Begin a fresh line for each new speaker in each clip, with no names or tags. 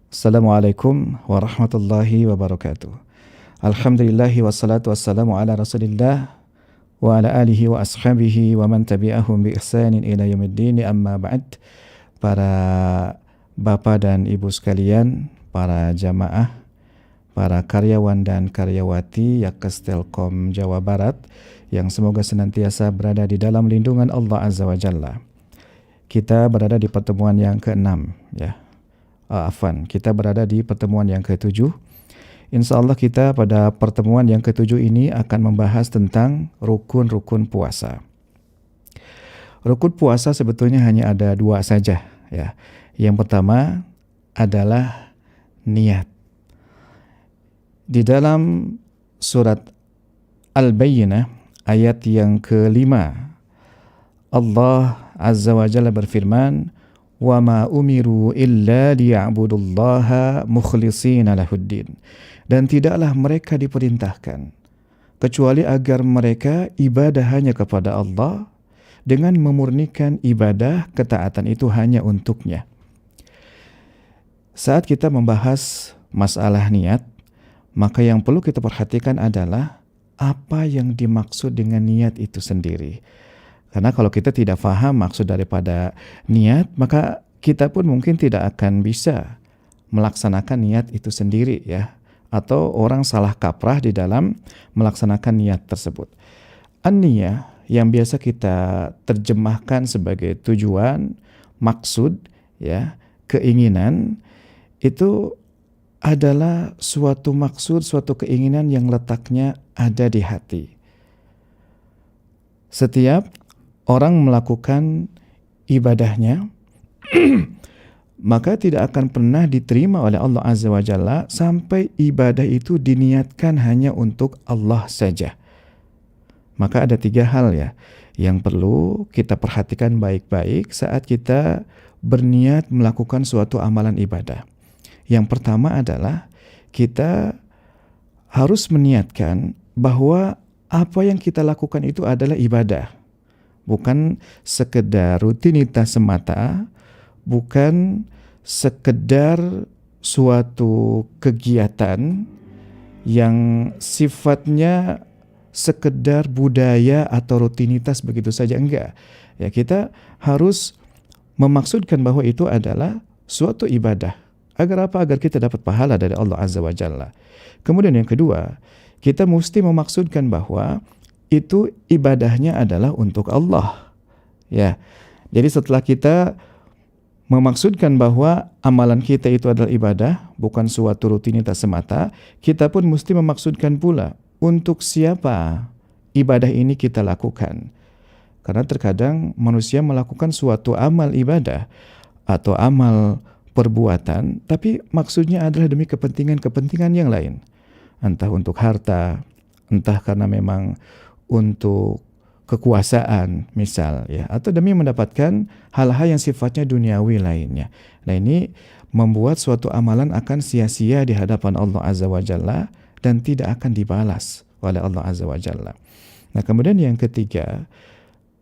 Assalamualaikum warahmatullahi wabarakatuh. Alhamdulillahi wassalatu wassalamu ala rasulillah wa ala alihi wa ashabihi wa man tabi'ahum bi ihsanin ila yaumiddin, amma ba'd. Para bapak dan ibu sekalian, para jamaah, para karyawan dan karyawati Yakkes Telkom Jawa Barat yang semoga senantiasa berada di dalam lindungan Allah Azza wa Jalla. Kita berada di pertemuan yang ke-6 ya. Kita berada di pertemuan yang ke-7. Insya Allah kita pada pertemuan yang ke-7 ini akan membahas tentang rukun-rukun puasa. Rukun puasa sebetulnya hanya ada 2 saja ya. Yang pertama adalah niat. Di dalam surat Al-Bayyinah ayat yang ke-5, Allah Azza wa Jalla berfirman, "Wa ma umiru illa liya'budullaha mukhlishina lahuddin." Dan tidaklah mereka diperintahkan kecuali agar mereka ibadah hanya kepada Allah dengan memurnikan ibadah ketaatan itu hanya untuknya. Saat kita membahas masalah niat, maka yang perlu kita perhatikan adalah apa yang dimaksud dengan niat itu sendiri. Karena kalau kita tidak faham maksud daripada niat, maka kita pun mungkin tidak akan bisa melaksanakan niat itu sendiri ya. Atau orang salah kaprah di dalam melaksanakan niat tersebut. An-niyah yang biasa kita terjemahkan sebagai tujuan, maksud ya, keinginan, itu adalah suatu maksud, suatu keinginan yang letaknya ada di hati. Setiap orang melakukan ibadahnya maka tidak akan pernah diterima oleh Allah Azza wa Jalla sampai ibadah itu diniatkan hanya untuk Allah saja. Maka ada 3 hal ya yang perlu kita perhatikan baik-baik saat kita berniat melakukan suatu amalan ibadah. Yang pertama adalah kita harus meniatkan bahwa apa yang kita lakukan itu adalah ibadah. Bukan sekedar rutinitas semata, bukan sekedar suatu kegiatan yang sifatnya sekedar budaya atau rutinitas begitu saja, enggak. Ya, kita harus memaksudkan bahwa itu adalah suatu ibadah. Agar apa? Agar kita dapat pahala dari Allah Azza wa Jalla. Kemudian yang kedua, kita mesti memaksudkan bahwa itu ibadahnya adalah untuk Allah. Ya. Jadi setelah kita memaksudkan bahwa amalan kita itu adalah ibadah, bukan suatu rutinitas semata, kita pun mesti memaksudkan pula untuk siapa ibadah ini kita lakukan. Karena terkadang manusia melakukan suatu amal ibadah atau amal perbuatan, tapi maksudnya adalah demi kepentingan-kepentingan yang lain. Entah untuk harta, entah karena memang untuk kekuasaan misal ya, atau demi mendapatkan hal-hal yang sifatnya duniawi lainnya. Nah, ini membuat suatu amalan akan sia-sia di hadapan Allah Azza wa Jalla dan tidak akan dibalas oleh Allah Azza wa Jalla. Nah, kemudian yang ketiga,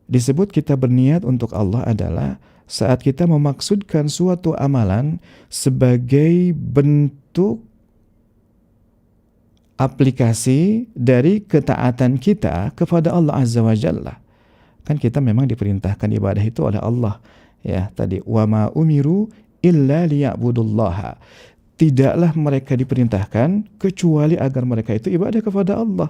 disebut kita berniat untuk Allah adalah saat kita memaksudkan suatu amalan sebagai bentuk aplikasi dari ketaatan kita kepada Allah Azza wa Jalla. Kan kita memang diperintahkan ibadah itu oleh Allah. Ya, tadi wa ma umiru illa liya'budullaha. Tidaklah mereka diperintahkan kecuali agar mereka itu ibadah kepada Allah.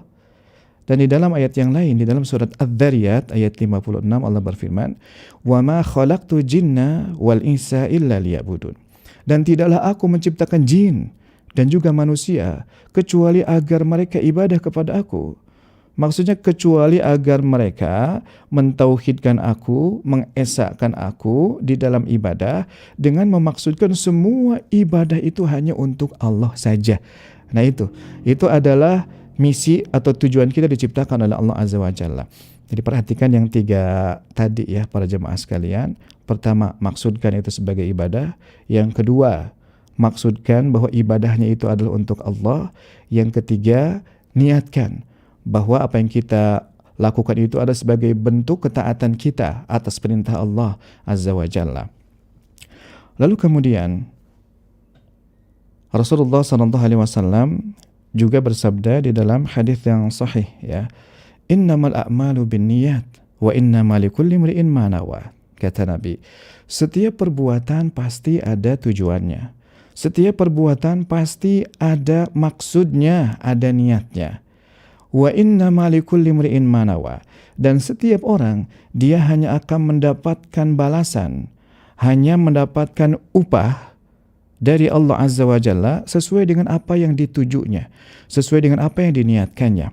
Dan di dalam ayat yang lain, di dalam surat Adz-Dzariyat ayat 56 Allah berfirman, "Wa ma khalaqtu jinna wal insa illa liya'budun." Dan tidaklah aku menciptakan jin dan juga manusia kecuali agar mereka ibadah kepada aku. Maksudnya kecuali agar mereka mentauhidkan aku, mengesahkan aku di dalam ibadah dengan memaksudkan semua ibadah itu hanya untuk Allah saja. Nah, itu adalah misi atau tujuan kita diciptakan oleh Allah Azza wa Jalla. Jadi perhatikan yang 3 tadi ya para jemaah sekalian. Pertama, maksudkan itu sebagai ibadah. Yang kedua, maksudkan bahwa ibadahnya itu adalah untuk Allah. Yang ketiga, niatkan bahwa apa yang kita lakukan itu adalah sebagai bentuk ketaatan kita atas perintah Allah Azza wa Jalla. Lalu kemudian Rasulullah SAW juga bersabda di dalam hadis yang sahih, ya, innamal a'malu binniyat wa innamal likulli imri'in ma nawa. Kata Nabi, setiap perbuatan pasti ada tujuannya. Setiap perbuatan pasti ada maksudnya, ada niatnya. Wa innamal likulli imri'in ma nawa. Dan setiap orang dia hanya akan mendapatkan balasan, hanya mendapatkan upah dari Allah Azza wa Jalla sesuai dengan apa yang ditujunya, sesuai dengan apa yang diniatkannya.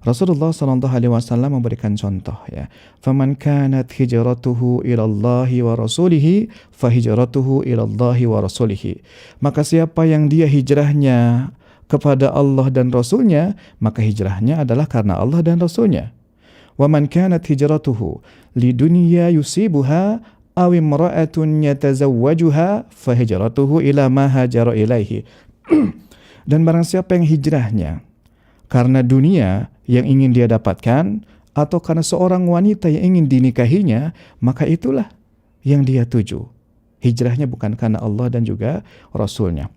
Rasulullah SAW memberikan contoh, ya. Faman kanat hijratuhu ilallahi wa rasulihi fahijratuhu ilallahi wa rasulihi. Maka siapa yang dia hijrahnya kepada Allah dan Rasulnya, maka hijrahnya adalah karena Allah dan Rasulnya. Wa man kanat hijratuhu lidunya yusibuha aw imra'atun yatazawwajuha fahijratuhu ila ma hajara ilaihi. Dan barang siapa yang hijrahnya karena dunia yang ingin dia dapatkan atau karena seorang wanita yang ingin dinikahinya, maka itulah yang dia tuju. Hijrahnya bukan karena Allah dan juga Rasulnya.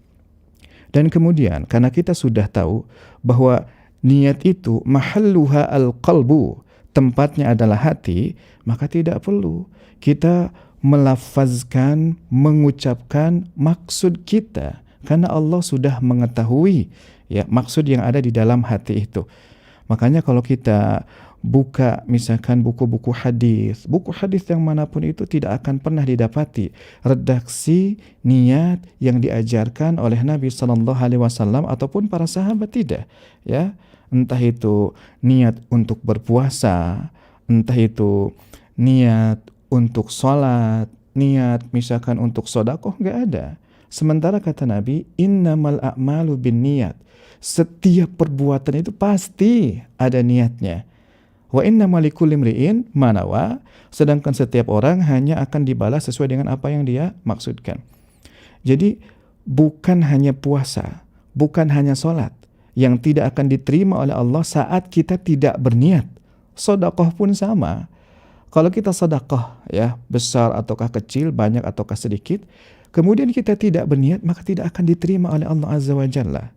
Dan kemudian karena kita sudah tahu bahwa niat itu mahalluha al-qalbu, tempatnya adalah hati, maka tidak perlu kita melafazkan, mengucapkan maksud kita, karena Allah sudah mengetahui, ya, maksud yang ada di dalam hati itu. Makanya kalau kita buka misalkan buku-buku hadis yang manapun itu tidak akan pernah didapati redaksi niat yang diajarkan oleh Nabi SAW ataupun para sahabat, tidak, ya. Entah itu niat untuk berpuasa, entah itu niat untuk sholat, niat misalkan untuk sodakoh, nggak ada. Sementara kata Nabi, innamal a'malu binniyat. Setiap perbuatan itu pasti ada niatnya. Wa innamal likulli imri'in ma nawa. Sedangkan setiap orang hanya akan dibalas sesuai dengan apa yang dia maksudkan. Jadi bukan hanya puasa, bukan hanya sholat yang tidak akan diterima oleh Allah saat kita tidak berniat. Sodakoh pun sama. Kalau kita sedekah, ya, besar ataukah kecil, banyak ataukah sedikit, kemudian kita tidak berniat, maka tidak akan diterima oleh Allah Azza wa Jalla.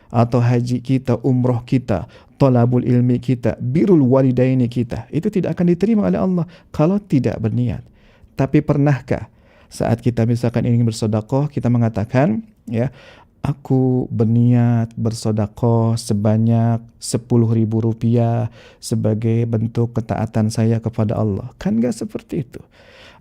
Atau haji kita, umroh kita, thalabul ilmi kita, birrul walidaini kita, itu tidak akan diterima oleh Allah kalau tidak berniat. Tapi pernahkah saat kita misalkan ingin bersedekah, kita mengatakan, ya, aku berniat bersedekah sebanyak 10.000 rupiah sebagai bentuk ketaatan saya kepada Allah. Kan gak seperti itu.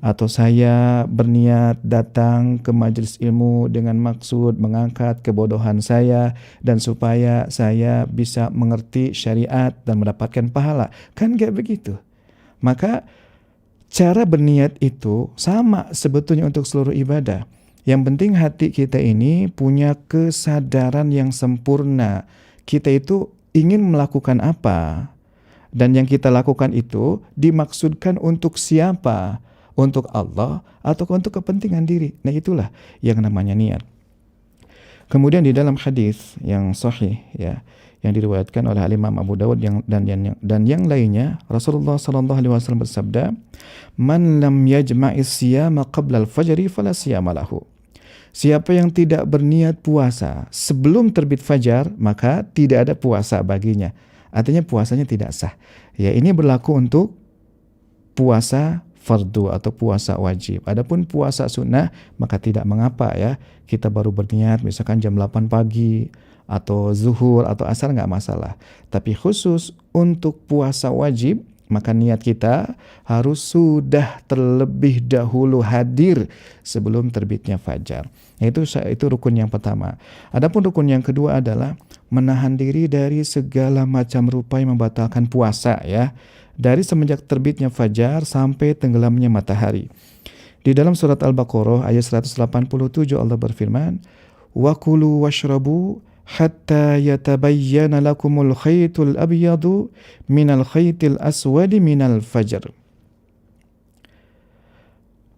Atau saya berniat datang ke majelis ilmu dengan maksud mengangkat kebodohan saya dan supaya saya bisa mengerti syariat dan mendapatkan pahala. Kan gak begitu. Maka cara berniat itu sama sebetulnya untuk seluruh ibadah. Yang penting hati kita ini punya kesadaran yang sempurna. Kita itu ingin melakukan apa? Dan yang kita lakukan itu dimaksudkan untuk siapa? Untuk Allah atau untuk kepentingan diri. Nah, itulah yang namanya niat. Kemudian di dalam hadis yang sahih, ya, yang diriwayatkan oleh Imam Abu Dawud dan yang lainnya, Rasulullah SAW bersabda, "Man lam yajma'is siyama qabla al-fajri fala siyama lahu." Siapa yang tidak berniat puasa sebelum terbit fajar, maka tidak ada puasa baginya. Artinya puasanya tidak sah. Ya, ini berlaku untuk puasa fardu atau puasa wajib. Adapun puasa sunnah, maka tidak mengapa, ya. Kita baru berniat misalkan jam 8 pagi atau zuhur atau asar, nggak masalah. Tapi khusus untuk puasa wajib, maka niat kita harus sudah terlebih dahulu hadir sebelum terbitnya fajar. Itu rukun yang pertama. Adapun rukun yang kedua adalah menahan diri dari segala macam rupa yang membatalkan puasa, ya. Dari semenjak terbitnya fajar sampai tenggelamnya matahari. Di dalam surat Al-Baqarah ayat 187 Allah berfirman, "Wa kulu washrabu hatta yatabayyana lakumul khaytul abyadu minal khaytil aswadi minal fajr."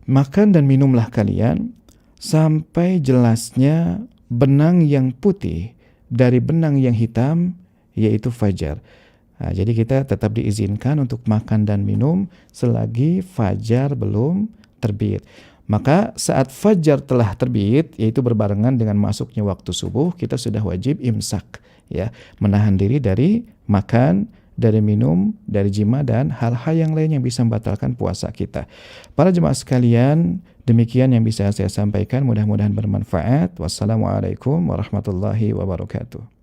Makan dan minumlah kalian sampai jelasnya benang yang putih dari benang yang hitam, yaitu fajar. Nah, jadi kita tetap diizinkan untuk makan dan minum selagi fajar belum terbit. Maka saat fajar telah terbit, yaitu berbarengan dengan masuknya waktu subuh, kita sudah wajib imsak, ya, menahan diri dari makan, dari minum, dari jima, dan hal-hal yang lain yang bisa membatalkan puasa kita. Para jemaah sekalian, demikian yang bisa saya sampaikan, mudah-mudahan bermanfaat. Wassalamualaikum warahmatullahi wabarakatuh.